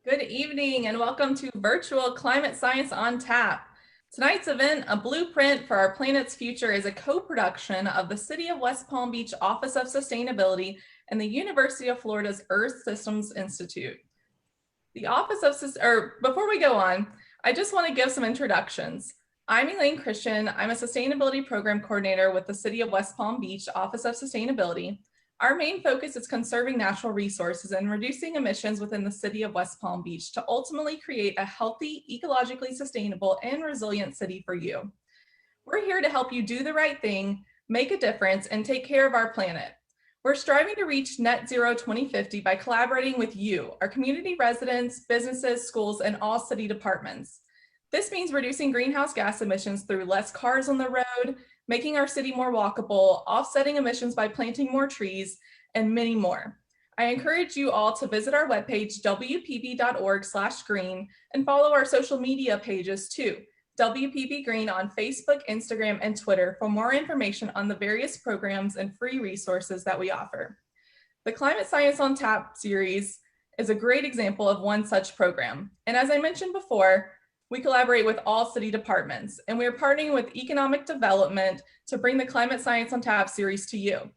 Good evening and welcome to Virtual Climate Science on Tap. Tonight's event, A Blueprint for Our Planet's Future, is a co-production of the City of West Palm Beach Office of Sustainability and the University of Florida's Earth Systems Institute. Before we go on, I just want to give some introductions. I'm Elaine Christian. I'm a Sustainability Program Coordinator with the City of West Palm Beach Office of Sustainability. Our main focus is conserving natural resources and reducing emissions within the City of West Palm Beach to ultimately create a healthy, ecologically sustainable, and resilient city for you. We're here to help you do the right thing, make a difference, and take care of our planet. We're striving to reach net zero 2050 by collaborating with you, our community residents, businesses, schools, and all city departments. This means reducing greenhouse gas emissions through less cars on the road, making our city more walkable, offsetting emissions by planting more trees, and many more. I encourage you all to visit our webpage, wpb.org/green, and follow our social media pages too, WPB Green on Facebook, Instagram, and Twitter for more information on the various programs and free resources that we offer. The Climate Science on Tap series is a great example of one such program. And as I mentioned before, we collaborate with all city departments, and we're partnering with economic development to bring the Climate Science on Tap series to you.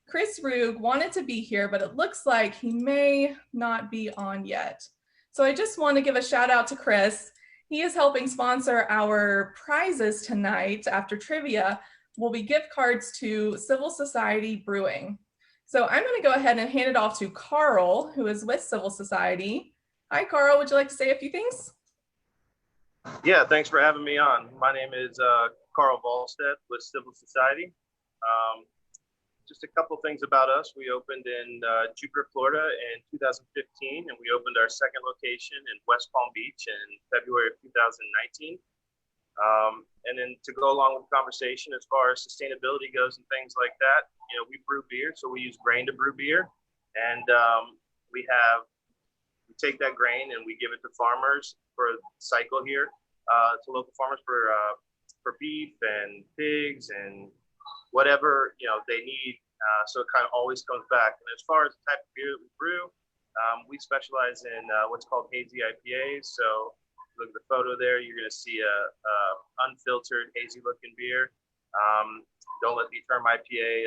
Chris Rug wanted to be here, but it looks like he may not be on yet. So I just want to give a shout out to Chris. He is helping sponsor our prizes tonight. After trivia will be gift cards to Civil Society Brewing. So I'm going to go ahead and hand it off to Carl, who is with Civil Society. Hi, Carl. Would you like to say a few things? Yeah, thanks for having me on. My name is Carl Volstead with Civil Society. Just a couple things about us. We opened in Jupiter, Florida in 2015, and we opened our second location in West Palm Beach in February of 2019. And then to go along with the conversation as far as sustainability goes and things like that, you know, we brew beer, so we use grain to brew beer. And we take that grain and we give it to farmers for a cycle here, to local farmers for beef and pigs and whatever they need. So it kind of always comes back. And as far as the type of beer that we brew, we specialize in what's called hazy IPAs. So look at the photo there, you're going to see a unfiltered hazy looking beer. Don't let the term IPA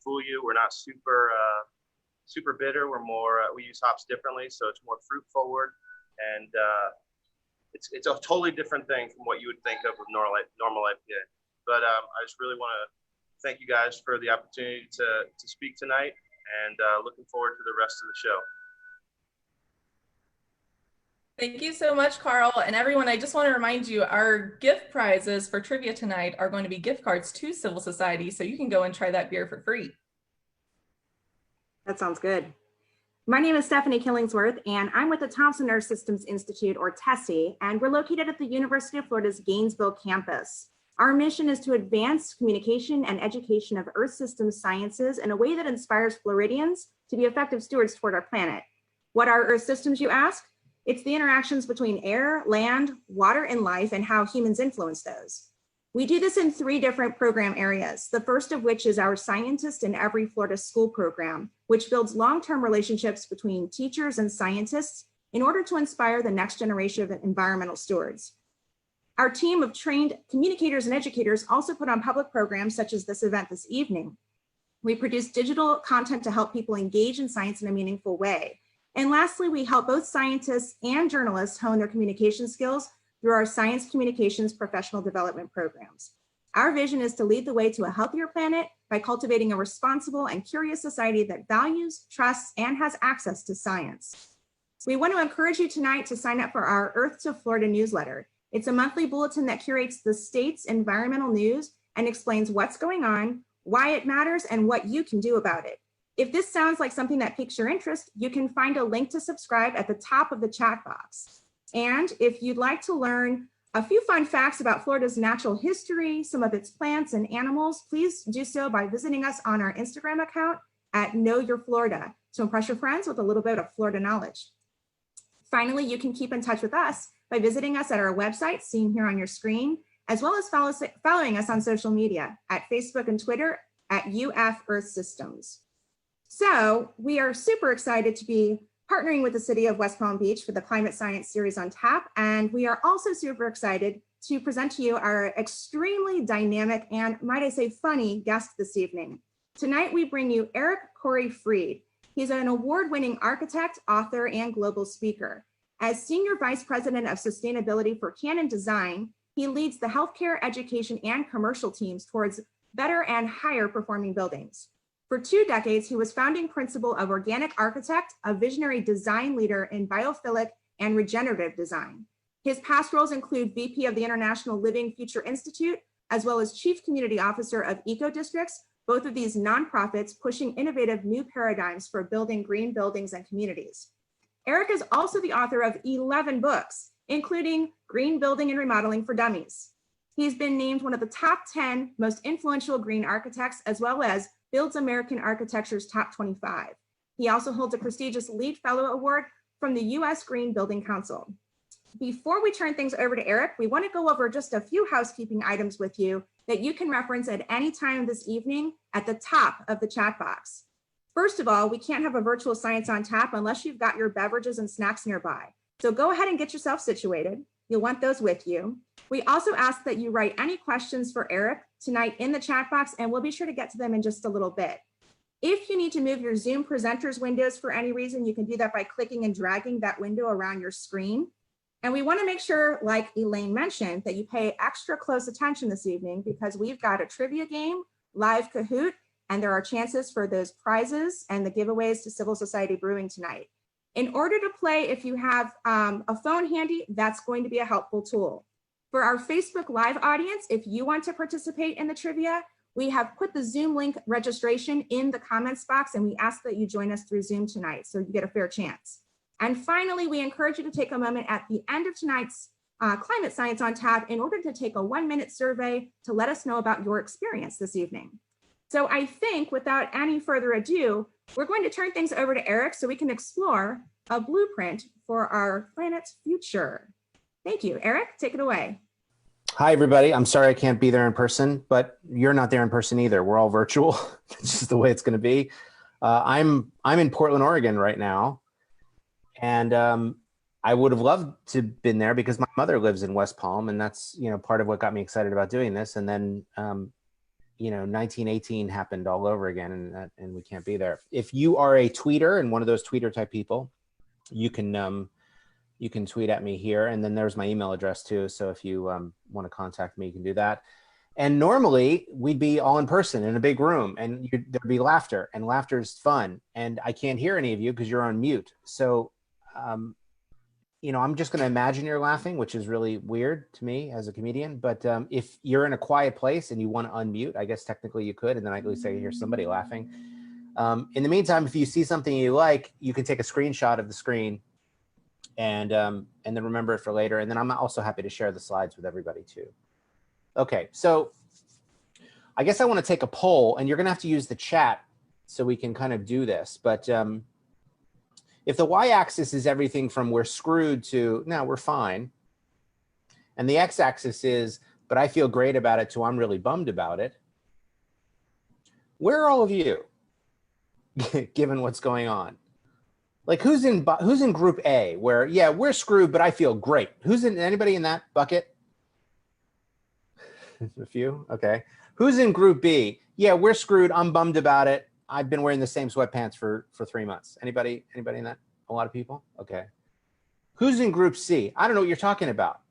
fool you. We're not super bitter. We're more, we use hops differently, so it's more fruit forward, and it's a totally different thing from what you would think of with normal IPA. But I just really want to thank you guys for the opportunity to speak tonight, and looking forward to the rest of the show. Thank you so much, Carl. And everyone, I just want to remind you, our gift prizes for trivia tonight are going to be gift cards to Civil Society, so you can go and try that beer for free. That sounds good. My name is Stephanie Killingsworth, and I'm with the Thompson Earth Systems Institute, or TESI, and we're located at the University of Florida's Gainesville campus. Our mission is to advance communication and education of Earth systems sciences in a way that inspires Floridians to be effective stewards toward our planet. What are Earth systems, you ask? It's the interactions between air, land, water, and life, and how humans influence those. We do this in 3 different program areas, the first of which is our Scientist in Every Florida School program, which builds long-term relationships between teachers and scientists in order to inspire the next generation of environmental stewards. Our team of trained communicators and educators also put on public programs such as this event this evening. We produce digital content to help people engage in science in a meaningful way. And lastly, we help both scientists and journalists hone their communication skills through our science communications professional development programs. Our vision is to lead the way to a healthier planet by cultivating a responsible and curious society that values, trusts, and has access to science. We want to encourage you tonight to sign up for our Earth to Florida newsletter. It's a monthly bulletin that curates the state's environmental news and explains what's going on, why it matters, and what you can do about it. If this sounds like something that piques your interest, you can find a link to subscribe at the top of the chat box. And if you'd like to learn a few fun facts about Florida's natural history, some of its plants and animals, please do so by visiting us on our Instagram account at Know Your Florida to impress your friends with a little bit of Florida knowledge. Finally, you can keep in touch with us by visiting us at our website, seen here on your screen, as well as following us on social media at Facebook and Twitter at UF Earth Systems. So we are super excited to be partnering with the city of West Palm Beach for the Climate Science Series on Tap. And we are also super excited to present to you our extremely dynamic and, might I say, funny guest this evening. Tonight, we bring you Eric Corey Freed. He's an award-winning architect, author, and global speaker. As Senior Vice President of Sustainability for Canon Design, he leads the healthcare, education, and commercial teams towards better and higher performing buildings. For 2 decades, he was founding principal of Organic Architect, a visionary design leader in biophilic and regenerative design. His past roles include VP of the International Living Future Institute, as well as Chief Community Officer of Eco Districts, both of these nonprofits pushing innovative new paradigms for building green buildings and communities. Eric is also the author of 11 books, including Green Building and Remodeling for Dummies. He's been named one of the top 10 most influential green architects, as well as Builds American Architecture's Top 25. He also holds a prestigious LEED Fellow Award from the U.S. Green Building Council. Before we turn things over to Eric, we want to go over just a few housekeeping items with you that you can reference at any time this evening at the top of the chat box. First of all, we can't have a virtual Science on Tap unless you've got your beverages and snacks nearby. So go ahead and get yourself situated. You'll want those with you. We also ask that you write any questions for Eric tonight in the chat box, and we'll be sure to get to them in just a little bit. If you need to move your Zoom presenters windows for any reason, you can do that by clicking and dragging that window around your screen. And we want to make sure, like Elaine mentioned, that you pay extra close attention this evening because we've got a trivia game, live Kahoot, and there are chances for those prizes and the giveaways to Civil Society Brewing tonight. In order to play, if you have a phone handy, that's going to be a helpful tool. For our Facebook Live audience, if you want to participate in the trivia, we have put the Zoom link registration in the comments box, and we ask that you join us through Zoom tonight so you get a fair chance. And finally, we encourage you to take a moment at the end of tonight's Climate Science on Tap in order to take a 1-minute survey to let us know about your experience this evening. So I think without any further ado, we're going to turn things over to Eric so we can explore a blueprint for our planet's future. Thank you. Eric, take it away. Hi, everybody. I'm sorry I can't be there in person, but you're not there in person either. We're all virtual. It's just the way it's going to be. I'm in Portland, Oregon right now. And I would have loved to have been there because my mother lives in West Palm, and that's, part of what got me excited about doing this. And then, 1918 happened all over again, and we can't be there. If you are a tweeter and one of those tweeter type people, you can tweet at me here, and then there's my email address too. So if you want to contact me, you can do that. And normally we'd be all in person in a big room, and there'd be laughter, and laughter is fun. And I can't hear any of you because you're on mute. So I'm just going to imagine you're laughing, which is really weird to me as a comedian. But if you're in a quiet place and you want to unmute, I guess technically you could, and then I at least say, hear somebody laughing. In the meantime, if you see something you like, you can take a screenshot of the screen and then remember it for later. And then I'm also happy to share the slides with everybody too. Okay, so I guess I want to take a poll, and you're going to have to use the chat so we can kind of do this. But if the y-axis is everything from we're screwed to no, we're fine, and the x-axis is but I feel great about it to I'm really bummed about it, where are all of you given what's going on? Like who's in group A where, yeah, we're screwed, but I feel great? Anybody in that bucket? A few, okay. Who's in group B? Yeah, we're screwed, I'm bummed about it. I've been wearing the same sweatpants for 3 months. Anybody in that? A lot of people? Okay. Who's in group C? I don't know what you're talking about.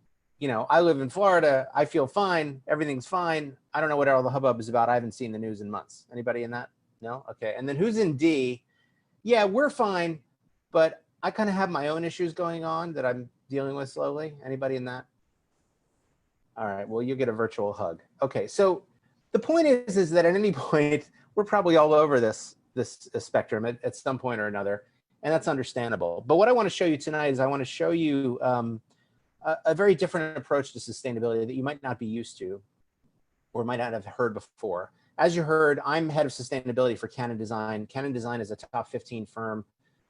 I live in Florida. I feel fine. Everything's fine. I don't know what all the hubbub is about. I haven't seen the news in months. Anybody in that? No? Okay. And then who's in D? Yeah, we're fine, but I kind of have my own issues going on that I'm dealing with slowly. Anybody in that? All right. Well, you get a virtual hug. Okay. So the point is that at any point, we're probably all over this spectrum at some point or another, and that's understandable. But what I want to show you tonight is I want to show you a very different approach to sustainability that you might not be used to or might not have heard before. As you heard, I'm head of sustainability for Canon Design. Canon Design is a top 15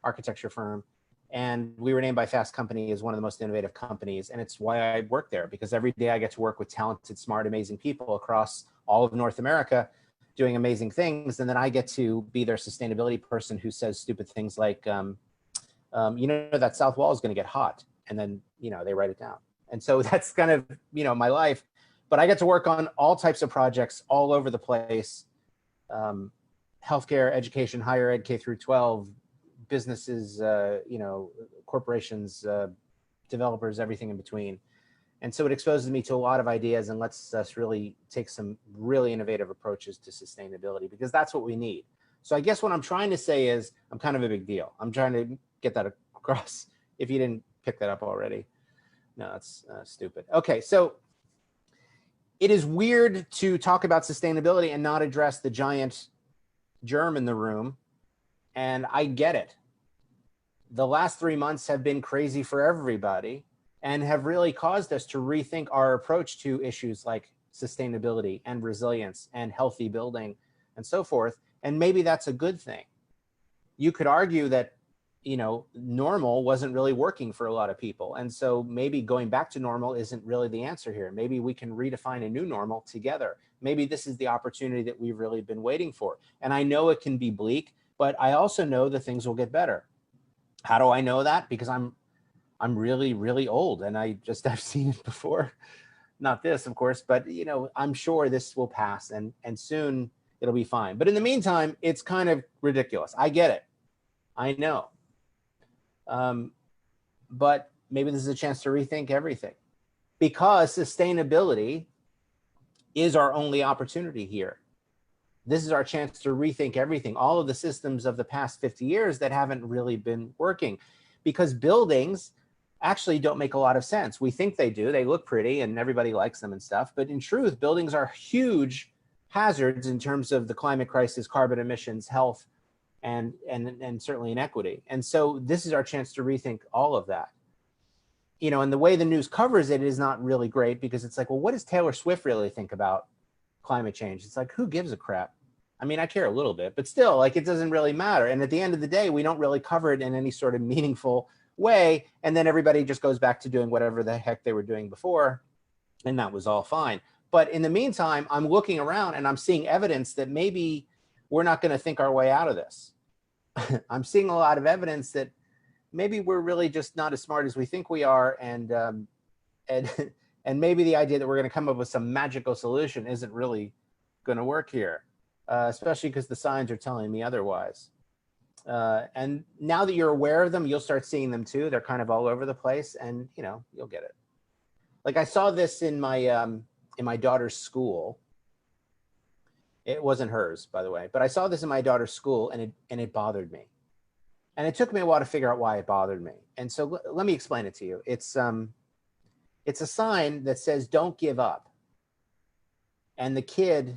architecture firm, and we were named by Fast Company as one of the most innovative companies. And it's why I work there, because every day I get to work with talented, smart, amazing people across all of North America doing amazing things. And then I get to be their sustainability person who says stupid things like, You know that south wall is going to get hot, and then, you know, they write it down. And so that's kind of, you know, my life. But I get to work on all types of projects all over the place. Healthcare, education, higher ed, K through 12, businesses, you know, corporations, developers, everything in between. And so it exposes me to a lot of ideas and lets us really take some really innovative approaches to sustainability, because that's what we need. So I guess what I'm trying to say is I'm kind of a big deal. I'm trying to get that across if you didn't pick that up already. No, that's stupid. Okay, so it is weird to talk about sustainability and not address the giant germ in the room. And I get it. The last 3 months have been crazy for everybody and have really caused us to rethink our approach to issues like sustainability and resilience and healthy building and so forth. And maybe that's a good thing. You could argue that, you know, normal wasn't really working for a lot of people. And so maybe going back to normal isn't really the answer here. Maybe we can redefine a new normal together. Maybe this is the opportunity that we've really been waiting for. And I know it can be bleak, but I also know that things will get better. How do I know that? Because I'm really, really old, and I've seen it before. Not this, of course, but, you know, I'm sure this will pass, and soon it'll be fine. But in the meantime, it's kind of ridiculous. I get it. I know. But maybe this is a chance to rethink everything, because sustainability is our only opportunity here. This is our chance to rethink everything, all of the systems of the past 50 years that haven't really been working, because buildings actually don't make a lot of sense. We think they do. They look pretty and everybody likes them and stuff. But in truth, buildings are huge hazards in terms of the climate crisis, carbon emissions, health, and certainly inequity. And so this is our chance to rethink all of that. You know, and the way the news covers it is not really great, because it's like, well, what does Taylor Swift really think about climate change? It's like, who gives a crap? I mean, I care a little bit, but still, like, it doesn't really matter. And at the end of the day, we don't really cover it in any sort of meaningful way. And then everybody just goes back to doing whatever the heck they were doing before. And that was all fine. But in the meantime, I'm looking around and I'm seeing evidence that maybe we're not going to think our way out of this. I'm seeing a lot of evidence that maybe we're really just not as smart as we think we are. And maybe the idea that we're going to come up with some magical solution isn't really going to work here, especially because the signs are telling me otherwise. And now that you're aware of them, you'll start seeing them too. They're kind of all over the place, and, you know, you'll get it. Like, I saw this in my daughter's school. It wasn't hers, by the way, but I saw this in my daughter's school, and it bothered me. And it took me a while to figure out why it bothered me. And so let me explain it to you. It's a sign that says, "Don't give up." And the kid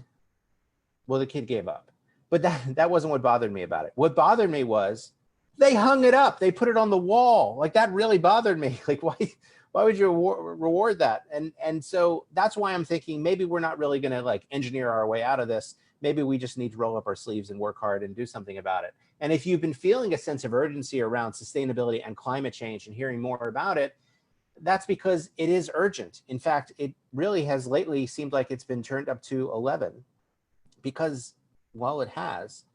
gave up. But that wasn't what bothered me about it. What bothered me was they hung it up. They put it on the wall. Like, that really bothered me. Like, why would you reward that? And so that's why I'm thinking maybe we're not really going to, like, engineer our way out of this. Maybe we just need to roll up our sleeves and work hard and do something about it. And if you've been feeling a sense of urgency around sustainability and climate change and hearing more about it, that's because it is urgent. In fact, it really has lately seemed like it's been turned up to 11, because, well, it has.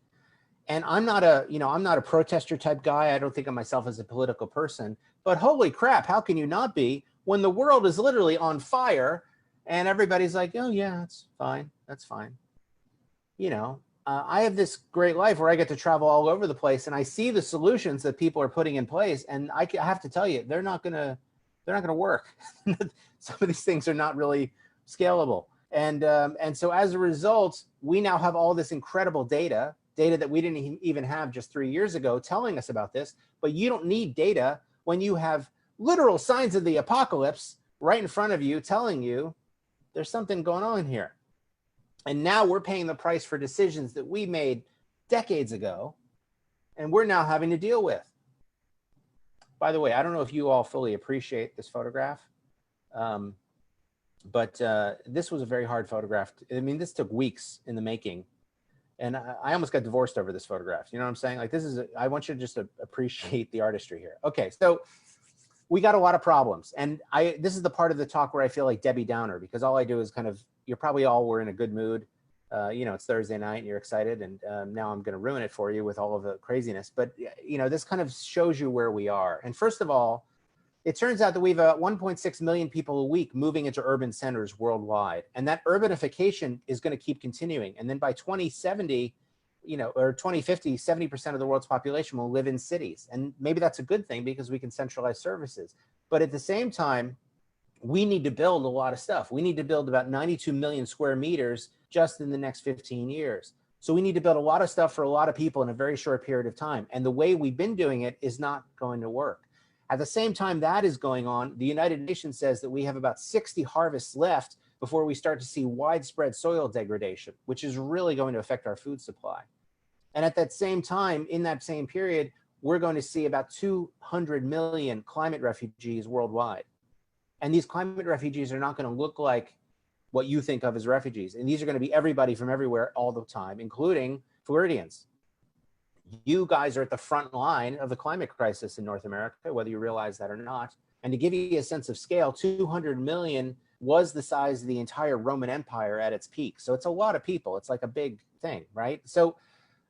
And I'm not a protester type guy. I don't think of myself as a political person, but holy crap, how can you not be when the world is literally on fire and everybody's like, oh yeah, that's fine. That's fine. You know, I have this great life where I get to travel all over the place, and I see the solutions that people are putting in place. And I have to tell you, they're not gonna work. Some of these things are not really scalable. And so as a result, we now have all this incredible data that we didn't even have just 3 years ago telling us about this. But you don't need data when you have literal signs of the apocalypse right in front of you telling you there's something going on here. And now we're paying the price for decisions that we made decades ago, and we're now having to deal with. By the way, I don't know if you all fully appreciate this photograph. But this was a very hard photograph. I mean, this took weeks in the making, and I almost got divorced over this photograph. You know what I'm saying? Like, I want you to just appreciate the artistry here. Okay, so we got a lot of problems, and this is the part of the talk where I feel like Debbie Downer, because all I do is kind of, you're probably all were in a good mood, You know, it's Thursday night and you're excited, and now I'm going to ruin it for you with all of the craziness. But, you know, this kind of shows you where we are. And first of all, it turns out that we have 1.6 million people a week moving into urban centers worldwide. And that urbanification is going to keep continuing. And then by 2070, you know, or 2050, 70% of the world's population will live in cities. And maybe that's a good thing because we can centralize services. But at the same time, we need to build a lot of stuff. We need to build about 92 million square meters just in the next 15 years. So we need to build a lot of stuff for a lot of people in a very short period of time. And the way we've been doing it is not going to work. At the same time that is going on, the United Nations says that we have about 60 harvests left before we start to see widespread soil degradation, which is really going to affect our food supply. And at that same time, in that same period, we're going to see about 200 million climate refugees worldwide. And these climate refugees are not going to look like what you think of as refugees. And these are going to be everybody from everywhere all the time, including Floridians. You guys are at the front line of the climate crisis in North America, whether you realize that or not. And to give you a sense of scale, 200 million was the size of the entire Roman Empire at its peak. So it's a lot of people. It's like a big thing, right? So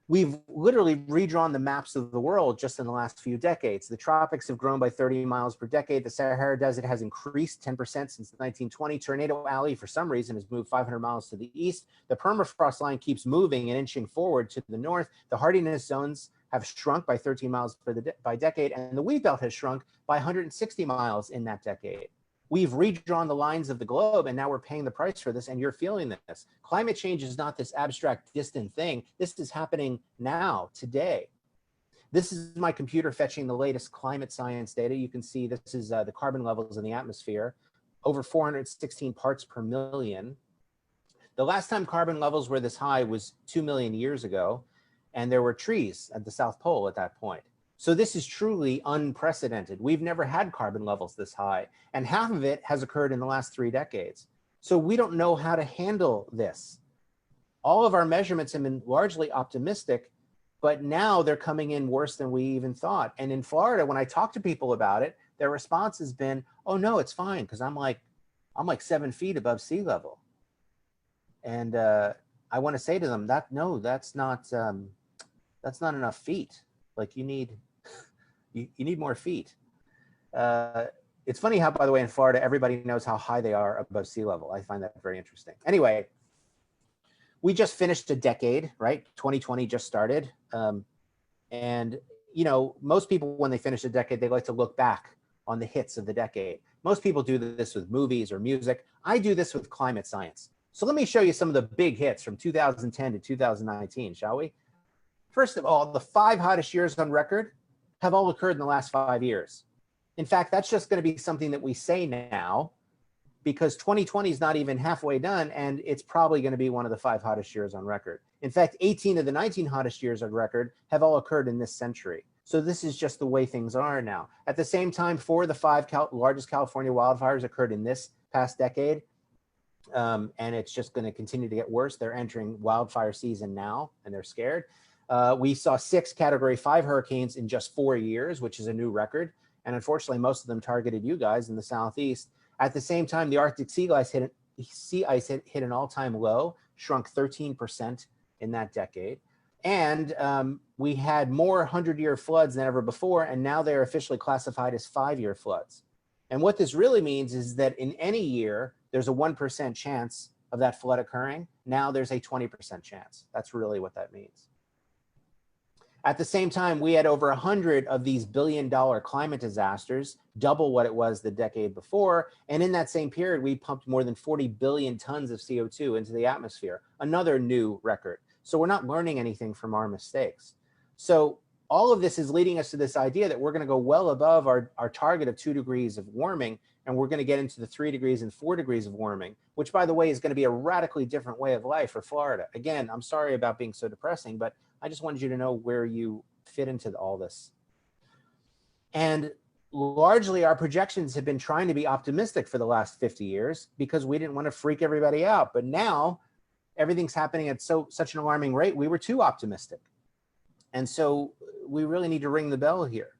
we've literally redrawn the maps of the world just in the last few decades. The tropics have grown by 30 miles per decade. The Sahara Desert has increased 10% since 1920. Tornado Alley, for some reason, has moved 500 miles to the east. The permafrost line keeps moving and inching forward to the north. The hardiness zones have shrunk by 13 miles by decade, and the wheat belt has shrunk by 160 miles in that decade. We've redrawn the lines of the globe, and now we're paying the price for this, and you're feeling this. Climate change is not this abstract, distant thing. This is happening now, today. This is my computer fetching the latest climate science data. You can see this is the carbon levels in the atmosphere, over 416 parts per million. The last time carbon levels were this high was 2 million years ago, and there were trees at the South Pole at that point. So this is truly unprecedented. We've never had carbon levels this high, and half of it has occurred in the last 3 decades. So we don't know how to handle this. All of our measurements have been largely optimistic, but now they're coming in worse than we even thought. And in Florida, when I talk to people about it, their response has been, oh no, it's fine, because I'm like 7 feet above sea level. And I want to say to them that, no, that's not enough feet. Like you need more feet. It's funny how, by the way, in Florida, everybody knows how high they are above sea level. I find that very interesting. Anyway, we just finished a decade, right? 2020 just started. And, you know, most people, when they finish a decade, they like to look back on the hits of the decade. Most people do this with movies or music. I do this with climate science. So let me show you some of the big hits from 2010 to 2019, shall we? First of all, the 5 hottest years on record have all occurred in the last 5 years. In fact, that's just going to be something that we say now because 2020 is not even halfway done, and it's probably going to be one of the 5 hottest years on record. In fact, 18 of the 19 hottest years on record have all occurred in this century. So this is just the way things are now. At the same time, 4 of the 5 largest California wildfires occurred in this past decade. And it's just going to continue to get worse. They're entering wildfire season now, and they're scared. We saw 6 Category 5 hurricanes in just 4 years, which is a new record. And unfortunately, most of them targeted you guys in the Southeast. At the same time, the Arctic sea ice hit an all-time low, shrunk 13% in that decade. And we had more 100-year floods than ever before, and now they're officially classified as 5-year floods. And what this really means is that in any year, there's a 1% chance of that flood occurring. Now there's a 20% chance. That's really what that means. At the same time, we had over 100 of these billion-dollar climate disasters, double what it was the decade before. And in that same period, we pumped more than 40 billion tons of CO2 into the atmosphere, another new record. So we're not learning anything from our mistakes. So all of this is leading us to this idea that we're going to go well above our target of 2 degrees of warming, and we're going to get into the 3 degrees and 4 degrees of warming, which, by the way, is going to be a radically different way of life for Florida. Again, I'm sorry about being so depressing, but I just wanted you to know where you fit into all this. And largely, our projections have been trying to be optimistic for the last 50 years because we didn't want to freak everybody out. But now everything's happening at such an alarming rate, we were too optimistic. And so we really need to ring the bell here.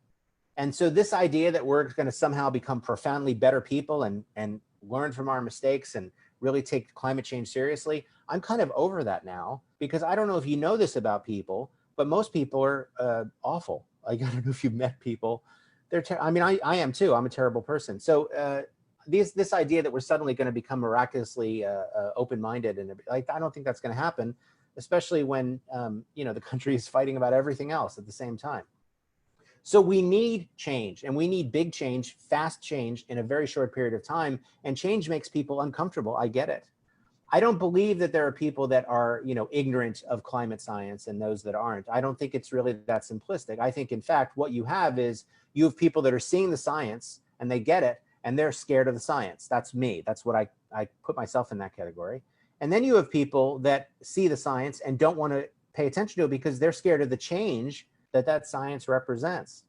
And so this idea that we're going to somehow become profoundly better people and learn from our mistakes and really take climate change seriously. I'm kind of over that now, because I don't know if you know this about people, but most people are awful. Like, I don't know if you've met people. I mean, I am too. I'm a terrible person. So this idea that we're suddenly going to become miraculously open-minded, and like, I don't think that's going to happen, especially when you know, the country is fighting about everything else at the same time. So we need change, and we need big change, fast change in a very short period of time. And change makes people uncomfortable. I get it. I don't believe that there are people that are, you know, ignorant of climate science and those that aren't. I don't think it's really that simplistic. I think, in fact, what you have is you have people that are seeing the science and they get it, and they're scared of the science. That's me. That's what I put myself in that category. And then you have people that see the science and don't want to pay attention to it because they're scared of the change that science represents.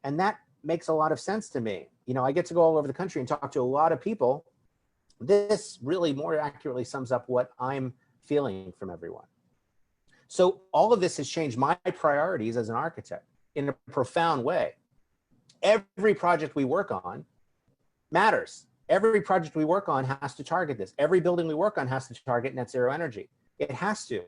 And that makes a lot of sense to me. You know, I get to go all over the country and talk to a lot of people. This really more accurately sums up what I'm feeling from everyone. So all of this has changed my priorities as an architect in a profound way. Every project we work on matters. Every project we work on has to target this. Every building we work on has to target net zero energy. It has to.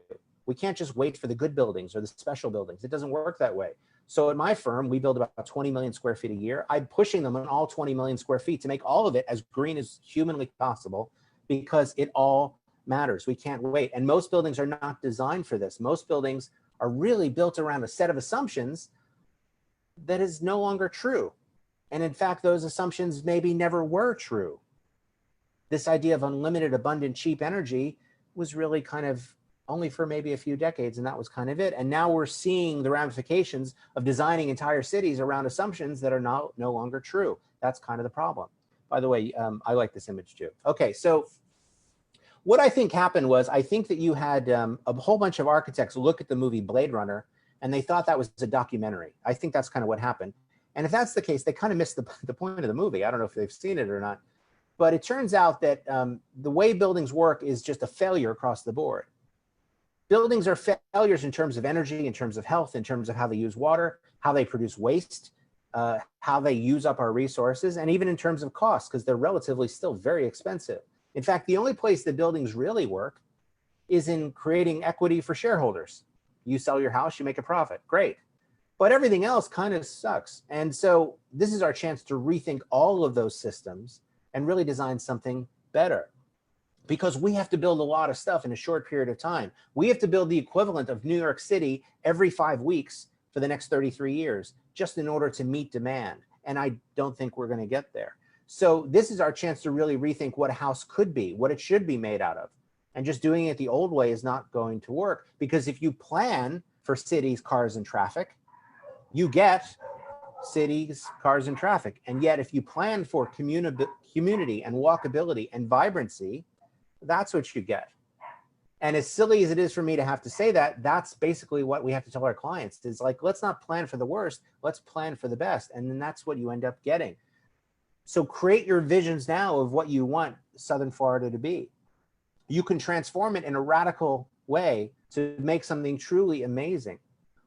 We can't just wait for the good buildings or the special buildings. It doesn't work that way. So at my firm, we build about 20 million square feet a year. I'm pushing them on all 20 million square feet to make all of it as green as humanly possible, because it all matters. We can't wait. And most buildings are not designed for this. Most buildings are really built around a set of assumptions that is no longer true. And in fact, those assumptions maybe never were true. This idea of unlimited, abundant, cheap energy was really kind of only for maybe a few decades, and that was kind of it. And now we're seeing the ramifications of designing entire cities around assumptions that are no longer true. That's kind of the problem. By the way, I like this image too. Okay, so what I think happened was, I think that you had a whole bunch of architects look at the movie Blade Runner, and they thought that was a documentary. I think that's kind of what happened. And if that's the case, they kind of missed the point of the movie. I don't know if they've seen it or not, but it turns out that the way buildings work is just a failure across the board. Buildings are failures in terms of energy, in terms of health, in terms of how they use water, how they produce waste, how they use up our resources, and even in terms of cost, because they're relatively still very expensive. In fact, the only place that buildings really work is in creating equity for shareholders. You sell your house, you make a profit, great. But everything else kind of sucks. And so this is our chance to rethink all of those systems and really design something better. Because we have to build a lot of stuff in a short period of time. We have to build the equivalent of New York City every 5 weeks for the next 33 years, just in order to meet demand. And I don't think we're going to get there. So this is our chance to really rethink what a house could be, what it should be made out of. And just doing it the old way is not going to work. Because if you plan for cities, cars, and traffic, you get cities, cars, and traffic. And yet if you plan for community and walkability and vibrancy, that's what you get. And as silly as it is for me to have to say that, that's basically what we have to tell our clients. Is like, let's not plan for the worst, let's plan for the best. And then that's what you end up getting. So create your visions now of what you want Southern Florida to be. You can transform it in a radical way to make something truly amazing.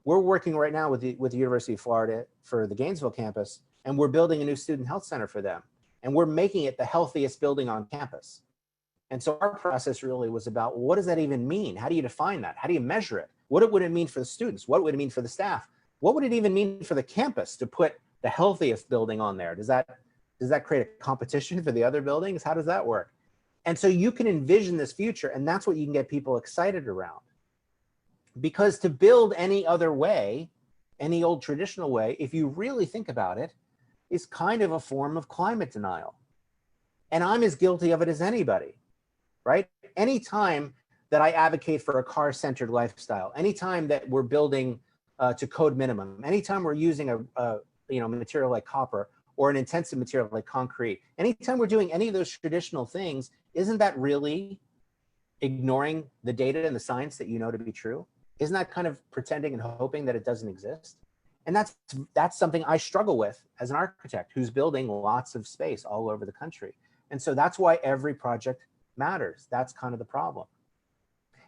We're working right now with the University of Florida for the Gainesville campus, and we're building a new student health center for them. And we're making it the healthiest building on campus. And so our process really was about, what does that even mean? How do you define that? How do you measure it? What would it mean for the students? What would it mean for the staff? What would it even mean for the campus to put the healthiest building on there? Does that create a competition for the other buildings? How does that work? And so you can envision this future, and that's what you can get people excited around. Because to build any other way, any old traditional way, if you really think about it, is kind of a form of climate denial. And I'm as guilty of it as anybody. Right? Anytime that I advocate for a car-centered lifestyle, anytime that we're building to code minimum, anytime we're using a material like copper or an intensive material like concrete, anytime we're doing any of those traditional things, isn't that really ignoring the data and the science that you know to be true? Isn't that kind of pretending and hoping that it doesn't exist? And that's something I struggle with as an architect who's building lots of space all over the country. And so that's why every project matters. That's kind of the problem.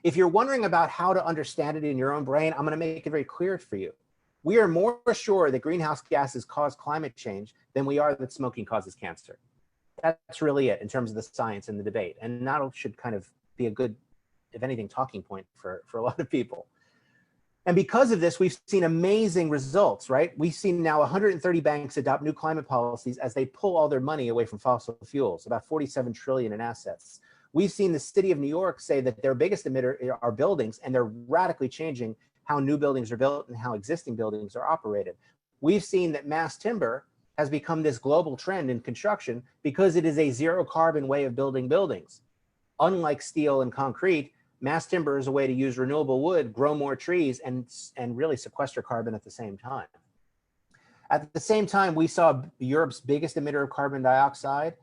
If you're wondering about how to understand it in your own brain, I'm going to make it very clear for you. We are more sure that greenhouse gases cause climate change than we are that smoking causes cancer. That's really it in terms of the science and the debate. And that should kind of be a good, if anything, talking point for a lot of people. And because of this, we've seen amazing results, right? We've seen now 130 banks adopt new climate policies as they pull all their money away from fossil fuels, about 47 trillion in assets. We've seen the city of New York say that their biggest emitter are buildings, and they're radically changing how new buildings are built and how existing buildings are operated. We've seen that mass timber has become this global trend in construction because it is a zero carbon way of building buildings. Unlike steel and concrete, mass timber is a way to use renewable wood, grow more trees, and really sequester carbon at the same time. At the same time, we saw Europe's biggest emitter of carbon dioxide.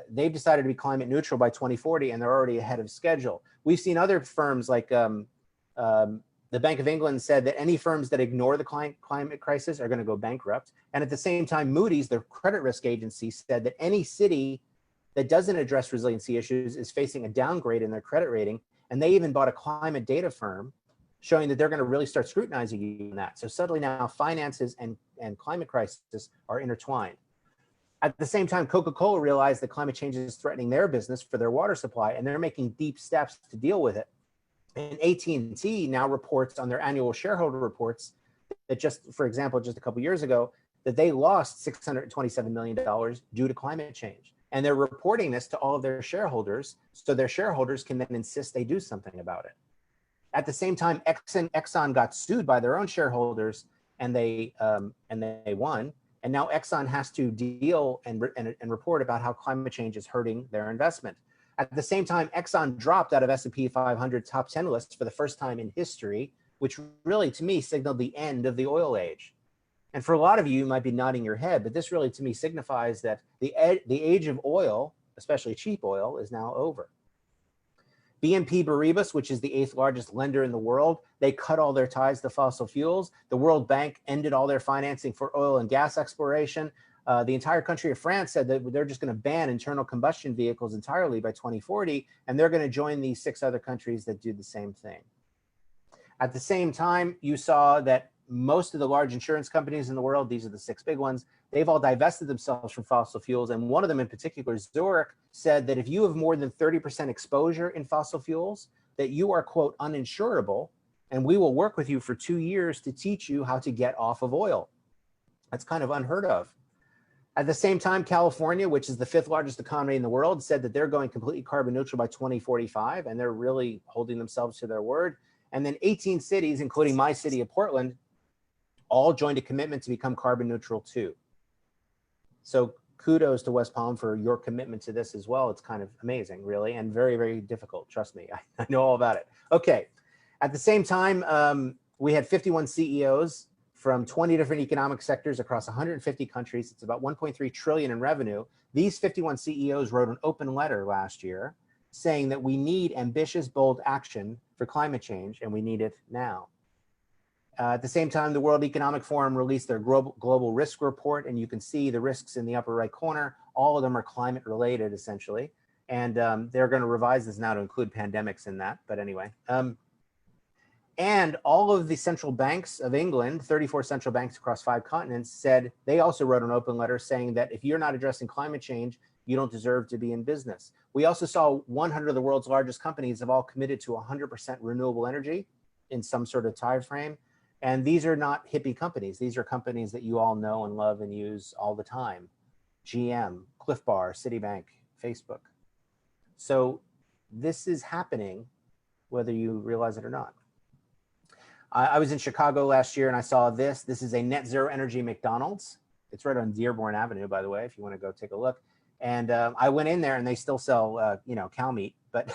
They've decided to be climate neutral by 2040, and they're already ahead of schedule. We've seen other firms like the Bank of England said that any firms that ignore the climate crisis are going to go bankrupt. And at the same time, Moody's, the credit risk agency, said that any city that doesn't address resiliency issues is facing a downgrade in their credit rating. And they even bought a climate data firm showing that they're going to really start scrutinizing you on that. So suddenly now finances and climate crisis are intertwined. At the same time, Coca-Cola realized that climate change is threatening their business for their water supply, and they're making deep steps to deal with it. And AT&T now reports on their annual shareholder reports that just, for example, just a couple of years ago, that they lost $627 million due to climate change. And they're reporting this to all of their shareholders, so their shareholders can then insist they do something about it. At the same time, Exxon got sued by their own shareholders, and they won. And now Exxon has to deal and report about how climate change is hurting their investment. At the same time, Exxon dropped out of S&P 500 top 10 lists for the first time in history, which really, to me, signaled the end of the oil age. And for a lot of you, you might be nodding your head, but this really, to me, signifies that the age of oil, especially cheap oil, is now over. BNP Paribas, which is the 8th largest lender in the world, they cut all their ties to fossil fuels. The World Bank ended all their financing for oil and gas exploration. The entire country of France said that they're just going to ban internal combustion vehicles entirely by 2040, and they're going to join these 6 other countries that do the same thing. At the same time, you saw that most of the large insurance companies in the world, these are the 6 big ones, they've all divested themselves from fossil fuels. And one of them in particular, Zurich, said that if you have more than 30% exposure in fossil fuels, that you are, quote, uninsurable, and we will work with you for 2 years to teach you how to get off of oil. That's kind of unheard of. At the same time, California, which is the 5th largest economy in the world, said that they're going completely carbon neutral by 2045, and they're really holding themselves to their word. And then 18 cities, including my city of Portland, all joined a commitment to become carbon neutral too. So kudos to West Palm for your commitment to this as well. It's kind of amazing, really, and very, very difficult. Trust me, I know all about it. Okay, at the same time, we had 51 CEOs from 20 different economic sectors across 150 countries. It's about 1.3 trillion in revenue. These 51 CEOs wrote an open letter last year saying that we need ambitious, bold action for climate change, and we need it now. At the same time, the World Economic Forum released their global risk report, and you can see the risks in the upper right corner. All of them are climate related, essentially. And they're going to revise this now to include pandemics in that. But anyway, and all of the central banks of England, 34 central banks across 5 continents, said they also wrote an open letter saying that if you're not addressing climate change, you don't deserve to be in business. We also saw 100 of the world's largest companies have all committed to 100% renewable energy in some sort of time frame. And these are not hippie companies. These are companies that you all know and love and use all the time. GM, Cliff Bar, Citibank, Facebook. So this is happening whether you realize it or not. I was in Chicago last year and I saw this. This is a net zero energy McDonald's. It's right on Dearborn Avenue, by the way, if you want to go take a look. And I went in there and they still sell, cow meat, but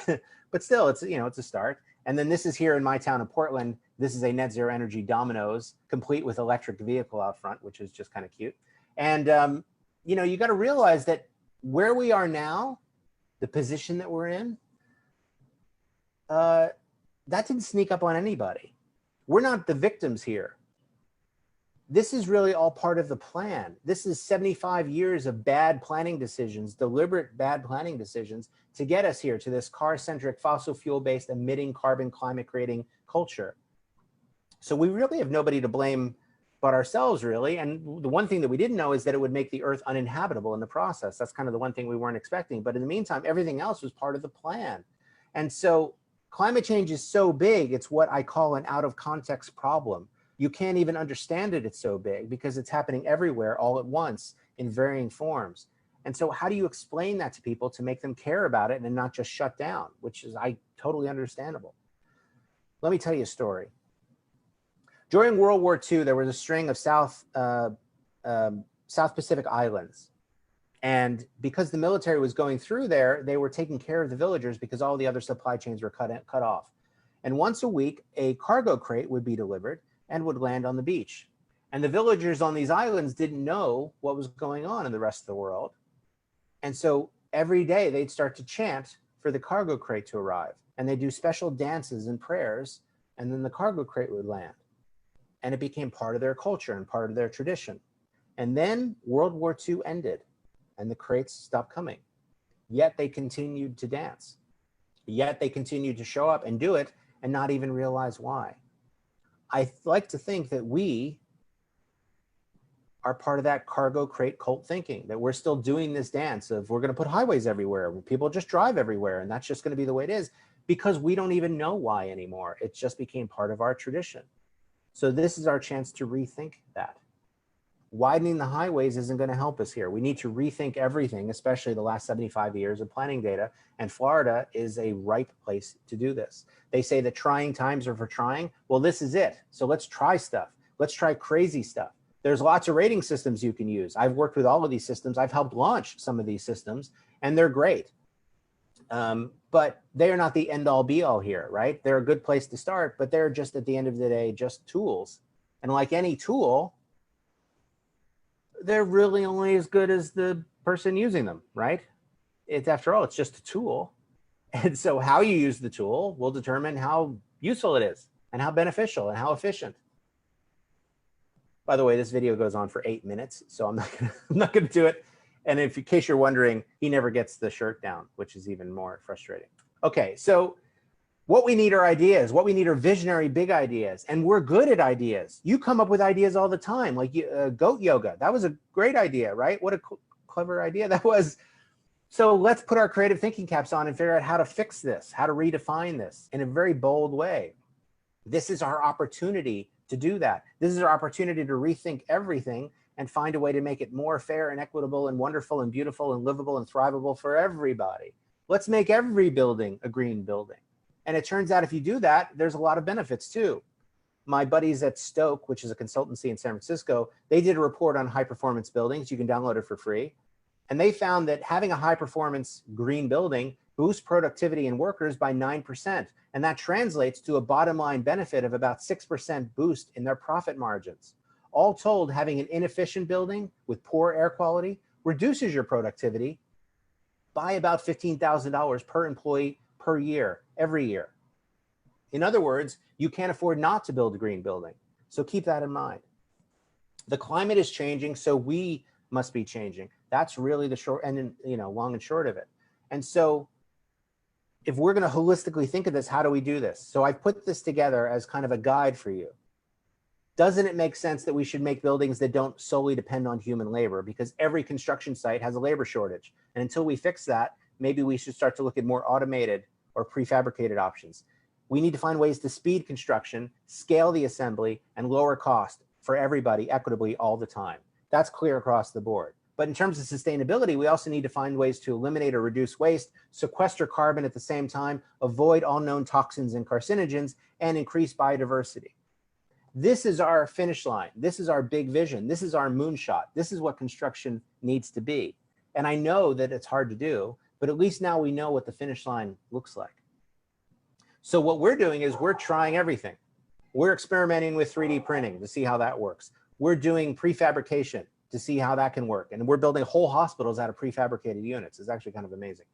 still, it's a start. And then this is here in my town of Portland. This is a net zero energy Domino's, complete with electric vehicle out front, which is just kind of cute. And, you got to realize that where we are now, the position that we're in, that didn't sneak up on anybody. We're not the victims here. This is really all part of the plan. This is 75 years of bad planning decisions, deliberate bad planning decisions to get us here to this car-centric, fossil fuel-based, emitting carbon, climate-creating culture. So we really have nobody to blame but ourselves really. And the one thing that we didn't know is that it would make the earth uninhabitable in the process. That's kind of the one thing we weren't expecting. But in the meantime, everything else was part of the plan. And so climate change is so big, it's what I call an out of context problem. You can't even understand it, it's so big, because it's happening everywhere all at once in varying forms. And so how do you explain that to people to make them care about it and not just shut down, which is totally understandable. Let me tell you a story. During World War II, there was a string of South Pacific islands. And because the military was going through there, they were taking care of the villagers because all the other supply chains were cut off. And once a week, a cargo crate would be delivered and would land on the beach. And the villagers on these islands didn't know what was going on in the rest of the world. And so every day they'd start to chant for the cargo crate to arrive. And they'd do special dances and prayers, and then the cargo crate would land. And it became part of their culture and part of their tradition. And then World War II ended and the crates stopped coming. Yet they continued to dance. Yet they continued to show up and do it and not even realize why. I like to think that we are part of that cargo crate cult thinking, that we're still doing this dance of we're going to put highways everywhere. People just drive everywhere and that's just going to be the way it is, because we don't even know why anymore. It just became part of our tradition. So this is our chance to rethink that. Widening the highways isn't going to help us here. We need to rethink everything, especially the last 75 years of planning data. And Florida is a ripe place to do this. They say that trying times are for trying. Well, this is it. So let's try stuff. Let's try crazy stuff. There's lots of rating systems you can use. I've worked with all of these systems. I've helped launch some of these systems, and they're great. But they are not the end all be all here, right? They're a good place to start, but they're just at the end of the day, just tools. And like any tool, they're really only as good as the person using them, right? It's, after all, it's just a tool. And so how you use the tool will determine how useful it is and how beneficial and how efficient. By the way, this video goes on for 8 minutes, so I'm not gonna do it. And in case you're wondering, he never gets the shirt down, which is even more frustrating. Okay, so what we need are ideas. What we need are visionary, big ideas. And we're good at ideas. You come up with ideas all the time, like goat yoga. That was a great idea, right? What a clever idea that was. So let's put our creative thinking caps on and figure out how to fix this, how to redefine this in a very bold way. This is our opportunity to do that. This is our opportunity to rethink everything and find a way to make it more fair and equitable and wonderful and beautiful and livable and thrivable for everybody. Let's make every building a green building. And it turns out if you do that, there's a lot of benefits too. My buddies at Stoke, which is a consultancy in San Francisco, they did a report on high performance buildings. You can download it for free. And they found that having a high performance green building boosts productivity in workers by 9%. And that translates to a bottom line benefit of about 6% boost in their profit margins. All told, having an inefficient building with poor air quality reduces your productivity by about $15,000 per employee per year, every year. In other words, you can't afford not to build a green building. So keep that in mind. The climate is changing, so we must be changing. That's really the short and, long and short of it. And so if we're going to holistically think of this, how do we do this? So I've put this together as kind of a guide for you. Doesn't it make sense that we should make buildings that don't solely depend on human labor? Because every construction site has a labor shortage. And until we fix that, maybe we should start to look at more automated or prefabricated options. We need to find ways to speed construction, scale the assembly, and lower cost for everybody equitably all the time. That's clear across the board. But in terms of sustainability, we also need to find ways to eliminate or reduce waste, sequester carbon at the same time, avoid all known toxins and carcinogens, and increase biodiversity. This is our finish line. This is our big vision. This is our moonshot. This is what construction needs to be. And I know that it's hard to do, but at least now we know what the finish line looks like. So what we're doing is we're trying everything. We're experimenting with 3D printing to see how that works. We're doing prefabrication to see how that can work. And we're building whole hospitals out of prefabricated units. It's actually kind of amazing.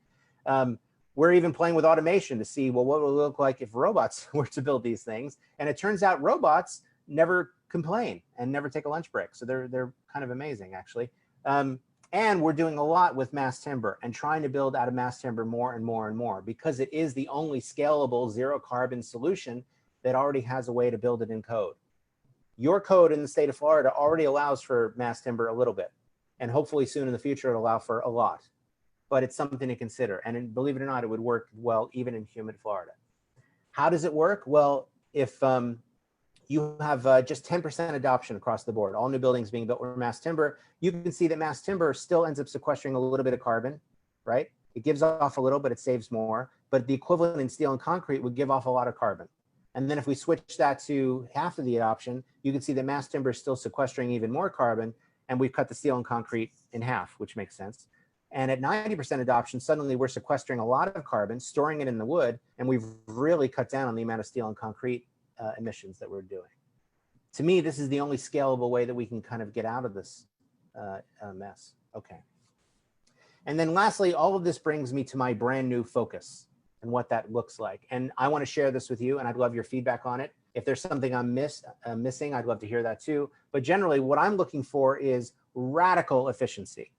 We're even playing with automation to see, well, what would it look like if robots were to build these things? And it turns out robots never complain and never take a lunch break. So they're kind of amazing, actually. And we're doing a lot with mass timber and trying to build out of mass timber more and more and more, because it is the only scalable zero carbon solution that already has a way to build it in code. Your code in the state of Florida already allows for mass timber a little bit, and hopefully soon in the future it'll allow for a lot, but it's something to consider. And believe it or not, it would work well even in humid Florida. How does it work? Well, if you have just 10% adoption across the board, all new buildings being built with mass timber, you can see that mass timber still ends up sequestering a little bit of carbon, right? It gives off a little, but it saves more. But the equivalent in steel and concrete would give off a lot of carbon. And then if we switch that to half of the adoption, you can see that mass timber is still sequestering even more carbon, and we've cut the steel and concrete in half, which makes sense. And at 90% adoption, suddenly we're sequestering a lot of carbon, storing it in the wood, and we've really cut down on the amount of steel and concrete emissions that we're doing. To me, this is the only scalable way that we can kind of get out of this mess. Okay. And then lastly, all of this brings me to my brand new focus and what that looks like. And I want to share this with you, and I'd love your feedback on it. If there's something I'm missing, I'd love to hear that too. But generally, what I'm looking for is radical efficiency.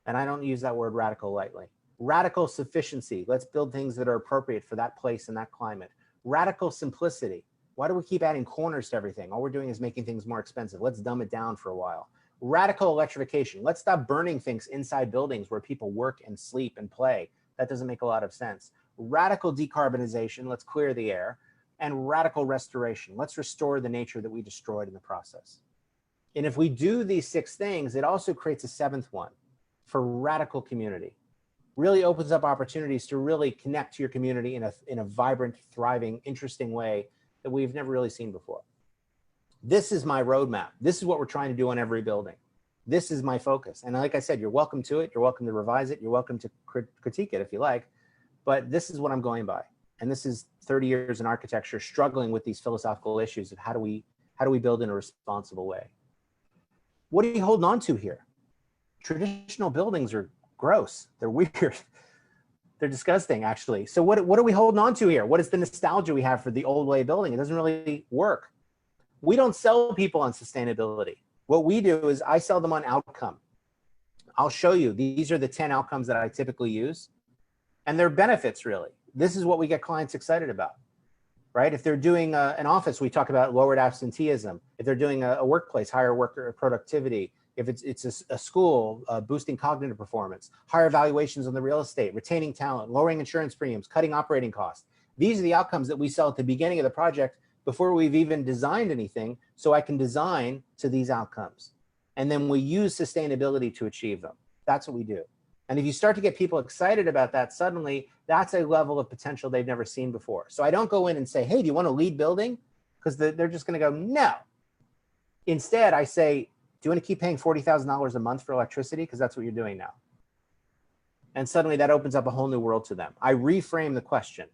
And I don't use that word radical lightly. Radical sufficiency. Let's build things that are appropriate for that place and that climate. Radical simplicity. Why do we keep adding corners to everything? All we're doing is making things more expensive. Let's dumb it down for a while. Radical electrification. Let's stop burning things inside buildings where people work and sleep and play. That doesn't make a lot of sense. Radical decarbonization. Let's clear the air. And radical restoration. Let's restore the nature that we destroyed in the process. And if we do these 6 things, it also creates a 7th one for radical community. Really opens up opportunities to really connect to your community in a vibrant, thriving, interesting way that we've never really seen before. This is my roadmap. This is what we're trying to do on every building. This is my focus. And like I said, you're welcome to it. You're welcome to revise it. You're welcome to critique it if you like. But this is what I'm going by. And this is 30 years in architecture, struggling with these philosophical issues of how do we build in a responsible way. What are you holding on to here? Traditional buildings are gross. They're weird. They're disgusting, actually. So what are we holding on to here? What is the nostalgia we have for the old way of building? It doesn't really work. We don't sell people on sustainability. What we do is I sell them on outcome. I'll show you. These are the 10 outcomes that I typically use. And they're benefits, really. This is what we get clients excited about, right? If they're doing an office, we talk about lowered absenteeism. If they're doing a workplace, higher worker productivity. If it's a school, boosting cognitive performance, higher valuations on the real estate, retaining talent, lowering insurance premiums, cutting operating costs. These are the outcomes that we sell at the beginning of the project before we've even designed anything, so I can design to these outcomes. And then we use sustainability to achieve them. That's what we do. And if you start to get people excited about that, suddenly that's a level of potential they've never seen before. So I don't go in and say, hey, do you want to lead building? Because they're just going to go, no. Instead, I say, do you want to keep paying $40,000 a month for electricity? Because that's what you're doing now. And suddenly that opens up a whole new world to them. I reframe the question.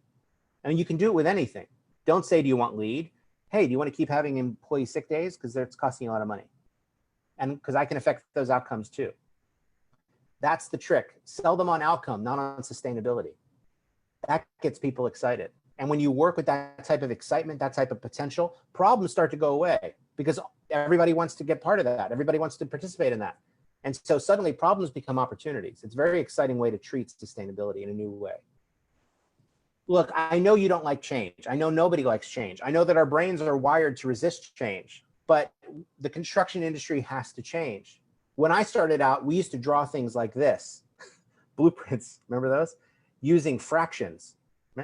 And you can do it with anything. Don't say, do you want lead? Hey, do you want to keep having employee sick days? Because it's costing you a lot of money. And because I can affect those outcomes too. That's the trick. Sell them on outcome, not on sustainability. That gets people excited. And when you work with that type of excitement, that type of potential, problems start to go away because everybody wants to get part of that. Everybody wants to participate in that. And so suddenly problems become opportunities. It's a very exciting way to treat sustainability in a new way. Look, I know you don't like change. I know nobody likes change. I know that our brains are wired to resist change, but the construction industry has to change. When I started out, we used to draw things like this, blueprints, remember those? Using fractions,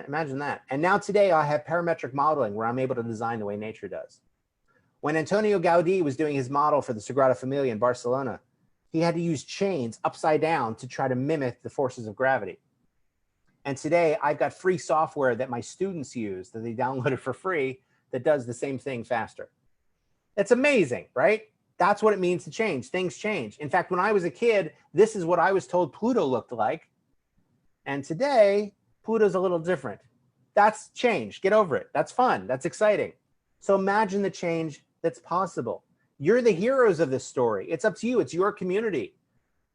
imagine that. And now today I have parametric modeling where I'm able to design the way nature does. When Antonio Gaudí was doing his model for the Sagrada Familia in Barcelona, he had to use chains upside down to try to mimic the forces of gravity. And today I've got free software that my students use that they downloaded for free that does the same thing faster. It's amazing, right? That's what it means to change. Things change. In fact, when I was a kid, this is what I was told Pluto looked like. And today, Pluto's a little different. That's change. Get over it. That's fun. That's exciting. So imagine the change that's possible. You're the heroes of this story. It's up to you. It's your community.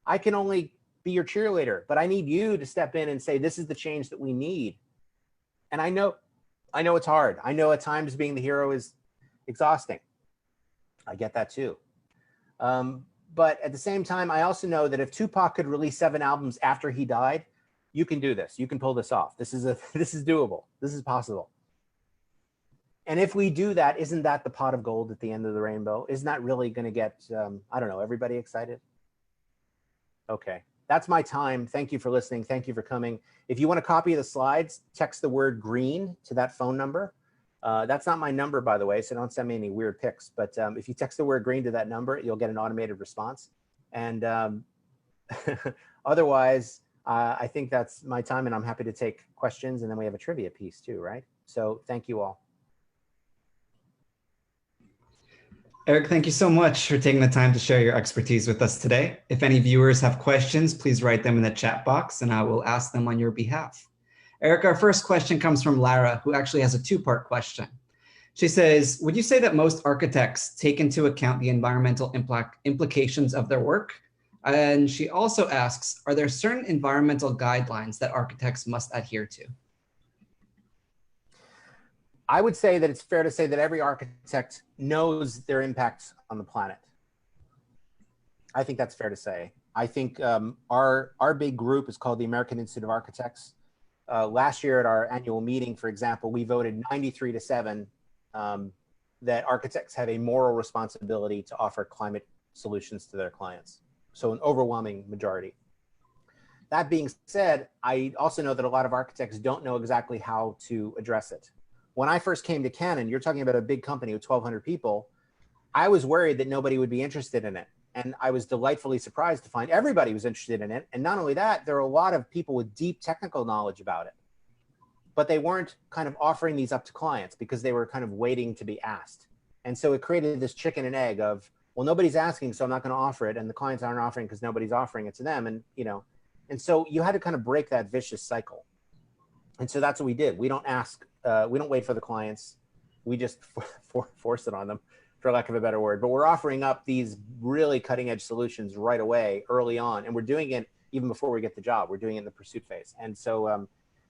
I can only be your cheerleader, but I need you to step in and say, this is the change that we need. And I know it's hard. I know at times being the hero is exhausting. I get that too. But at the same time, I also know that if Tupac could release 7 albums after he died, you can do this. You can pull this off. This is doable. This is possible. And if we do that, isn't that the pot of gold at the end of the rainbow? Isn't that really going to get, I don't know, everybody excited? Okay, that's my time. Thank you for listening. Thank you for coming. If you want a copy of the slides, text the word green to that phone number. That's not my number, by the way, so don't send me any weird pics. But if you text the word green to that number, you'll get an automated response. And otherwise, I think that's my time, and I'm happy to take questions. And then we have a trivia piece too, right? So thank you all. Eric, thank you so much for taking the time to share your expertise with us today. If any viewers have questions, please write them in the chat box and I will ask them on your behalf. Eric, our first question comes from Lara, who actually has a two-part question. She says, would you say that most architects take into account the environmental implications of their work? And she also asks, are there certain environmental guidelines that architects must adhere to? I would say that it's fair to say that every architect knows their impact on the planet. I think that's fair to say. I think our big group is called the American Institute of Architects. Last year at our annual meeting, for example, we voted 93-7 that architects have a moral responsibility to offer climate solutions to their clients. So an overwhelming majority. That being said, I also know that a lot of architects don't know exactly how to address it. When I first came to Canon, you're talking about a big company with 1,200 people, I was worried that nobody would be interested in it. And I was delightfully surprised to find everybody was interested in it. And not only that, there are a lot of people with deep technical knowledge about it. But they weren't kind of offering these up to clients because they were kind of waiting to be asked. And so it created this chicken and egg of, well, nobody's asking, so I'm not going to offer it. And the clients aren't offering because nobody's offering it to them. And, you know, and so you had to kind of break that vicious cycle. And so that's what we did. We don't ask, we don't wait for the clients. We just force it on them, for lack of a better word. But we're offering up these really cutting edge solutions right away, early on. And we're doing it even before we get the job. We're doing it in the pursuit phase. And so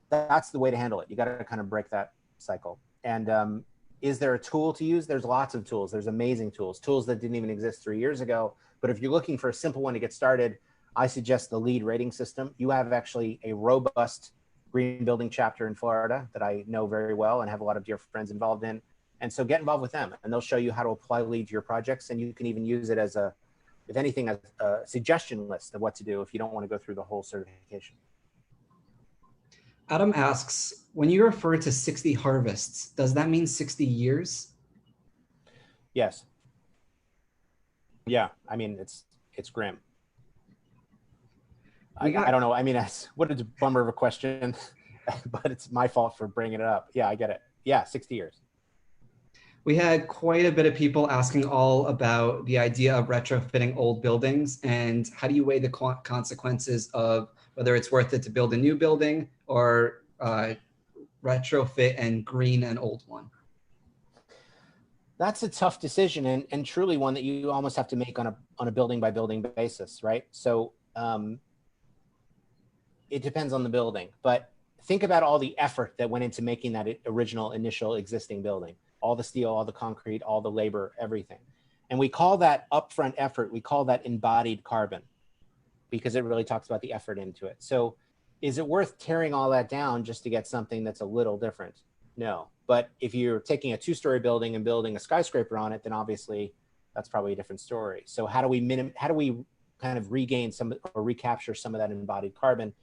that's the way to handle it. You got to kind of break that cycle. And is there a tool to use? There's lots of tools. There's amazing tools that didn't even exist 3 years ago. But if you're looking for a simple one to get started, I suggest the LEED rating system. You have actually a robust green building chapter in Florida that I know very well and have a lot of dear friends involved in. And so get involved with them and they'll show you how to apply LEED to your projects. And you can even use it as a, if anything, as a suggestion list of what to do if you don't want to go through the whole certification. Adam asks, when you refer to 60 harvests, does that mean 60 years? Yes. Yeah, I mean, it's grim. I don't know. I mean, what a bummer of a question, but it's my fault for bringing it up. Yeah, I get it. Yeah, 60 years. We had quite a bit of people asking all about the idea of retrofitting old buildings and how do you weigh the consequences of whether it's worth it to build a new building or retrofit and green an old one? That's a tough decision and truly one that you almost have to make on a building by building basis, right? So it depends on the building, but think about all the effort that went into making that original initial existing building, all the steel, all the concrete, all the labor, everything. And we call that upfront effort, we call that embodied carbon because it really talks about the effort into it. So is it worth tearing all that down just to get something that's a little different? No, but if you're taking a 2-story building and building a skyscraper on it, then obviously that's probably a different story. So how do we kind of regain some or recapture some of that embodied carbon?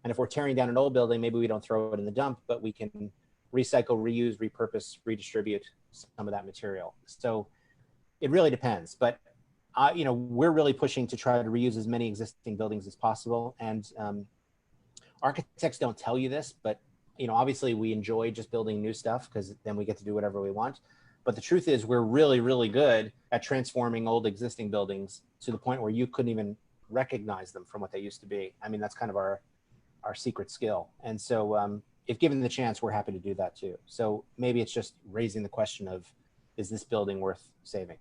And if we're tearing down an old building, maybe we don't throw it in the dump, but we can recycle, reuse, repurpose, redistribute some of that material. So it really depends. But you know, we're really pushing to try to reuse as many existing buildings as possible. And architects don't tell you this, but you know, obviously we enjoy just building new stuff because then we get to do whatever we want. But the truth is we're really, really good at transforming old existing buildings to the point where you couldn't even recognize them from what they used to be. I mean, that's kind of our secret skill. And so if given the chance, we're happy to do that too. So maybe it's just raising the question of, is this building worth saving?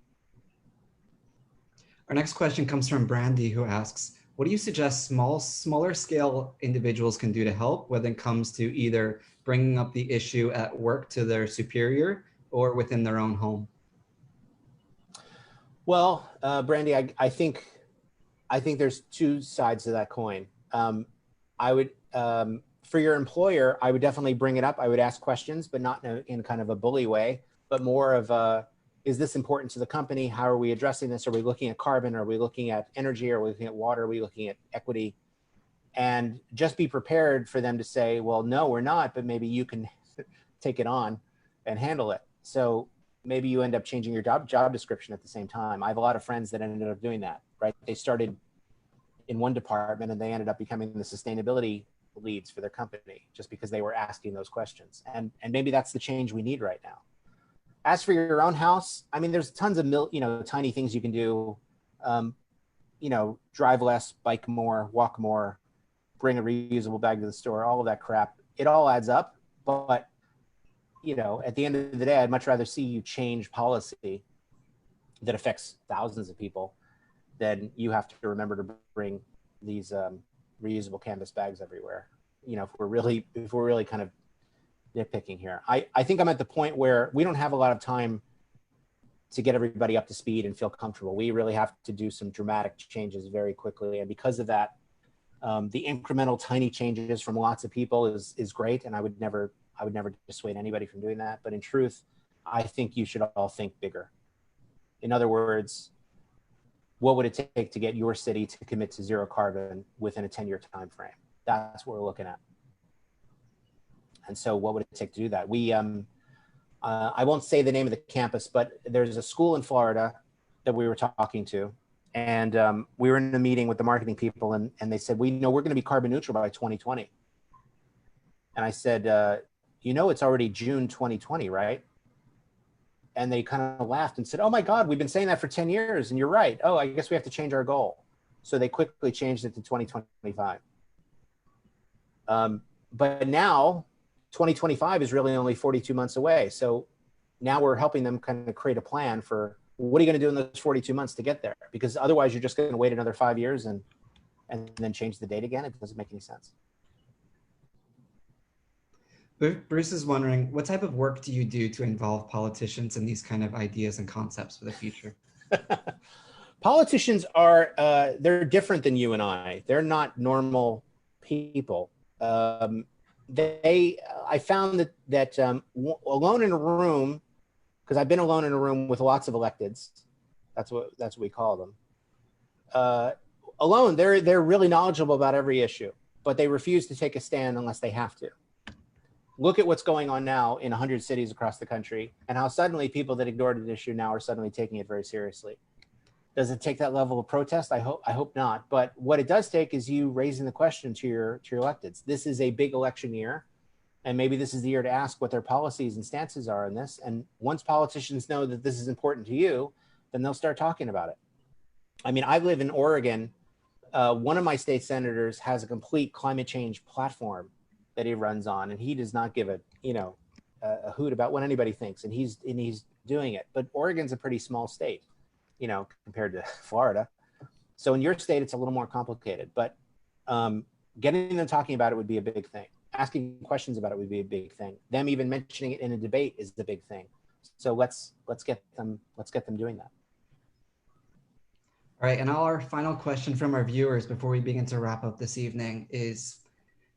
Our next question comes from Brandy, who asks, what do you suggest smaller scale individuals can do to help when it comes to either bringing up the issue at work to their superior or within their own home? Well, Brandy, I think there's two sides to that coin. I would, for your employer, I would definitely bring it up. I would ask questions, but not in kind of a bully way. but more of is this important to the company? How are we addressing this? Are we looking at carbon? Are we looking at energy? Are we looking at water? Are we looking at equity? And just be prepared for them to say, well, no, we're not, but maybe you can take it on and handle it. So maybe you end up changing your job description at the same time. I have a lot of friends that ended up doing that, right? They started in one department and they ended up becoming the sustainability leads for their company just because they were asking those questions. And maybe that's the change we need right now. As for your own house, I mean, there's tons of tiny things you can do. Drive less, bike more, walk more, bring a reusable bag to the store, all of that crap. It all adds up. But, at the end of the day, I'd much rather see you change policy that affects thousands of people than you have to remember to bring these reusable canvas bags everywhere. If we're really kind of nitpicking here. I think I'm at the point where we don't have a lot of time to get everybody up to speed and feel comfortable. We really have to do some dramatic changes very quickly. And because of that, the incremental tiny changes from lots of people is great. And I would never dissuade anybody from doing that. But in truth, I think you should all think bigger. In other words, what would it take to get your city to commit to zero carbon within a 10-year time frame? That's what we're looking at. And so what would it take to do that? I won't say the name of the campus, but there's a school in Florida that we were talking to. And we were in a meeting with the marketing people and they said, we're going to be carbon neutral by 2020. And I said, it's already June 2020, right? And they kind of laughed and said, oh my God, we've been saying that for 10 years and you're right. Oh, I guess we have to change our goal. So they quickly changed it to 2025. But now 2025 is really only 42 months away. So now we're helping them kind of create a plan for what are you going to do in those 42 months to get there? Because otherwise you're just going to wait another 5 years and then change the date again. It doesn't make any sense. Bruce is wondering, what type of work do you do to involve politicians in these kind of ideas and concepts for the future? Politicians are, they're different than you and I. They're not normal people. I found that alone in a room, because I've been alone in a room with lots of electeds, that's what we call them. Alone, they're really knowledgeable about every issue, but they refuse to take a stand unless they have to. Look at what's going on now in 100 cities across the country and how suddenly people that ignored an issue now are suddenly taking it very seriously. Does it take that level of protest? I hope not. But what it does take is you raising the question to your electeds. This is a big election year, and maybe this is the year to ask what their policies and stances are on this. And once politicians know that this is important to you, then they'll start talking about it. I mean, I live in Oregon. One of my state senators has a complete climate change platform that he runs on, and he does not give a hoot about what anybody thinks, and he's doing it. But Oregon's a pretty small state, compared to Florida. So in your state, it's a little more complicated, but getting them talking about it would be a big thing. Asking questions about it would be a big thing. Them even mentioning it in a debate is the big thing. So let's get them doing that. All right, and our final question from our viewers before we begin to wrap up this evening is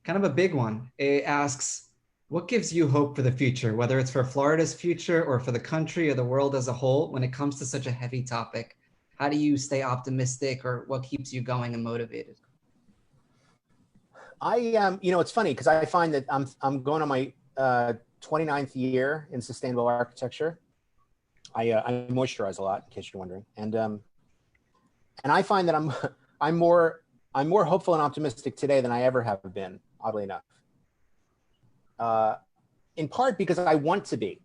kind of a big one. It asks, what gives you hope for the future, whether it's for Florida's future or for the country or the world as a whole, when it comes to such a heavy topic? How do you stay optimistic, or what keeps you going and motivated? It's funny because I find that I'm going on my 29th year in sustainable architecture. I moisturize a lot, in case you're wondering, and I find that I'm more hopeful and optimistic today than I ever have been, oddly enough. In part because I want to be.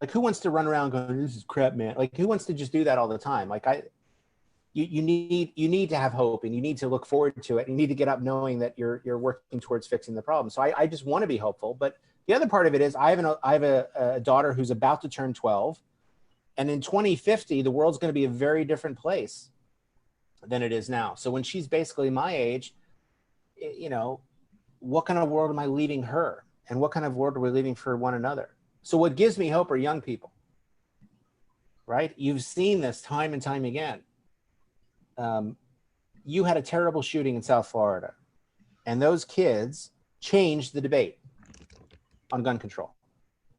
Like, who wants to run around going, this is crap, man? Like, who wants to just do that all the time? Like, you need to have hope, and you need to look forward to it. You need to get up knowing that you're working towards fixing the problem. So I just want to be hopeful. But the other part of it is I have a daughter who's about to turn 12, and in 2050 the world's going to be a very different place than it is now. So when she's basically my age, what kind of world am I leaving her, and what kind of world are we leaving for one another? So what gives me hope are young people, right? You've seen this time and time again. You had a terrible shooting in South Florida, and those kids changed the debate on gun control.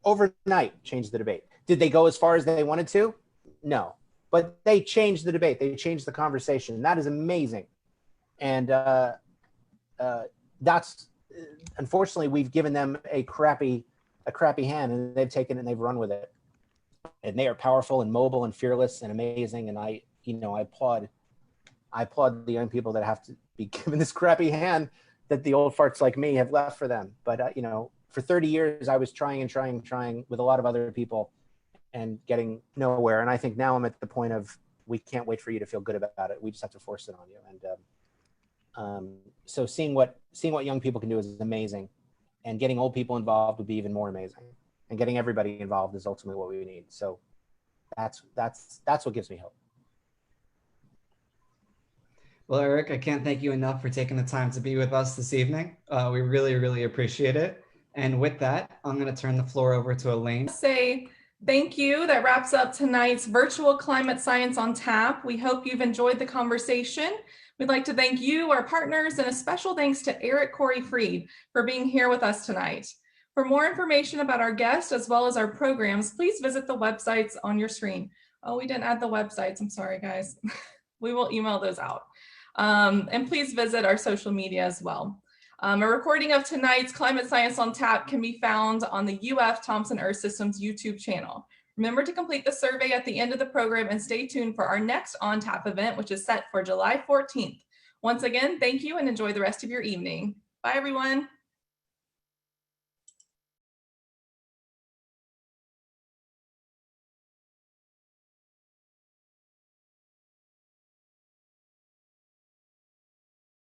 overnight changed the debate. Did they go as far as they wanted to? No, but they changed the debate. They changed the conversation. That is amazing. And that's, unfortunately, we've given them a crappy hand, and they've taken it and they've run with it. And they are powerful and mobile and fearless and amazing. And I applaud the young people that have to be given this crappy hand that the old farts like me have left for them. But for 30 years, I was trying with a lot of other people and getting nowhere. And I think now I'm at the point of, we can't wait for you to feel good about it. We just have to force it on you. And so seeing what young people can do is amazing. And getting old people involved would be even more amazing. And getting everybody involved is ultimately what we need. So that's what gives me hope. Well, Eric, I can't thank you enough for taking the time to be with us this evening. We really, really appreciate it. And with that, I'm going to turn the floor over to Elaine. Say thank you. That wraps up tonight's virtual Climate Science on Tap. We hope you've enjoyed the conversation. We'd like to thank you, our partners, and a special thanks to Eric Corey Freed for being here with us tonight. For more information about our guests as well as our programs, please visit the websites on your screen. Oh, we didn't add the websites. I'm sorry, guys. We will email those out. And please visit our social media as well. A recording of tonight's Climate Science on Tap can be found on the UF Thomson Earth Systems YouTube channel. Remember to complete the survey at the end of the program and stay tuned for our next On Tap event, which is set for July 14th. Once again, thank you and enjoy the rest of your evening. Bye, everyone.